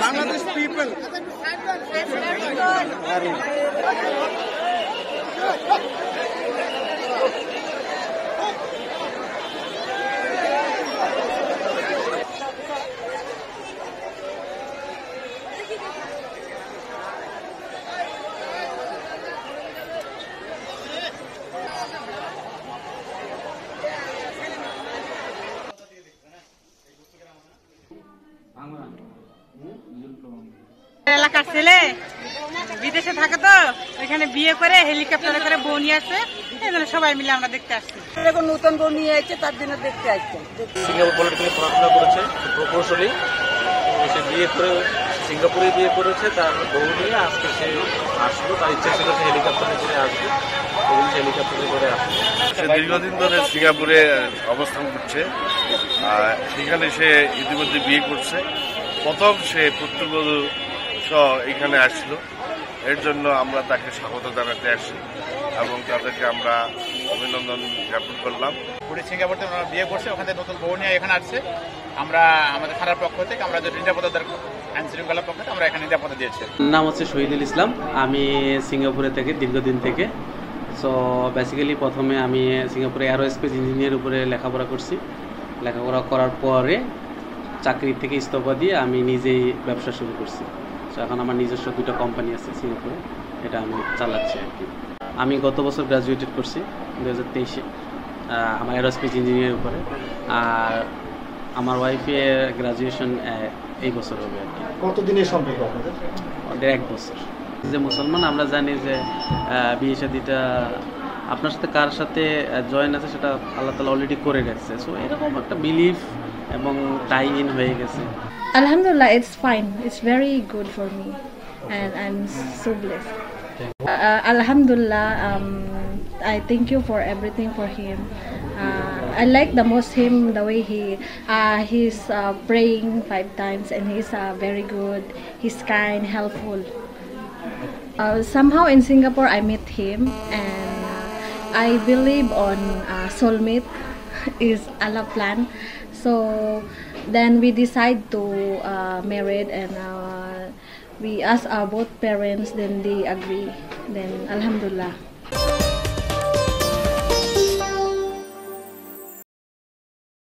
Bangladesh people. এলাকার ছেলে বিদেশে থাকে তো এখানে বিয়ে করে হেলিকপ্টারে করে বউ নিয়ে আসে, এই জন্য সবাই মিলে আমরা দেখতে আসছি। এখন নতুন বউ নিয়ে আসছে, তার জন্য দেখতে আসছে। সিঙ্গাপুর পলিটেকনিকে পড়াশোনা করেছে প্রকৌশলী, সে বিয়ে করে সিঙ্গাপুরে বিয়ে করেছে, তার বউ নিয়ে আজকে সে আসলো। তার ইচ্ছা ছিল সে হেলিকপ্টারে করে আসবে, হেলিকপ্টারে করে আসবে। সে দীর্ঘদিন ধরে সিঙ্গাপুরে অবস্থান করছে, সেখানে সে ইতিমধ্যে বিয়ে করছে। প্রথম সে পুত্রবধূ সহ এখানে আসলো, এর জন্য আমরা তাকে স্বাগত জানাতে আসি এবং তাদেরকে আমরা অভিনন্দন জ্ঞাপন করলাম। সিঙ্গাপুরে ওনারা বিয়ে করছে, ওখান থেকে নতুন বউ নিয়ে এখানে আসছে। আমরা আমাদের থানার পক্ষ থেকে আমরা যে নিরাপত্তার আইন শৃঙ্খলার পক্ষ থেকে আমরা এখানে নিরাপত্তা দিয়েছি। নাম হচ্ছে শহীদুল ইসলাম, আমি সিঙ্গাপুরে থেকে দীর্ঘদিন থেকে। সো বেসিক্যালি প্রথমে আমি সিঙ্গাপুরে এরোস্পেস ইঞ্জিনিয়ার উপরে লেখাপড়া করছি। লেখাপড়া করার পরে চাকরি থেকে ইস্তফা দিয়ে আমি নিজেই ব্যবসা শুরু করছি। সো এখন আমার নিজস্ব 2টা কোম্পানি আছে সিঙ্গাপুরে, এটা আমি চালাচ্ছি আর কি। আমি গত বছর গ্র্যাজুয়েটেড করছি 2023-এ আমার এরোস্পেস ইঞ্জিনিয়ারের উপরে, আর আমার ওয়াইফের গ্র্যাজুয়েশন এই বছর হবে আর কি। কতদিনের সম্পর্ক আপনাদের? 1.5 বছর। যে মুসলমান আমরা জানি যে বিয়ে শাদীটা আপনার সাথে কার সাথে জয়েন আছে সেটা আল্লাহ তাআলা অলরেডি করে রাখছে। সো এরকম একটা বিলিফ এবং টাই ইন হয়ে গেছে। Alhamdulillah, it's fine. It's very good for me, and I'm so blessed. Alhamdulillah, I thank you for everything for him. I like the most him the way he's praying 5 times, and he's very good. He's kind, helpful. Somehow in Singapore I met him, and I believe on soulmate is Allah plan. So then we decide to marry, and we ask our both parents, then they agree. Then Alhamdulillah.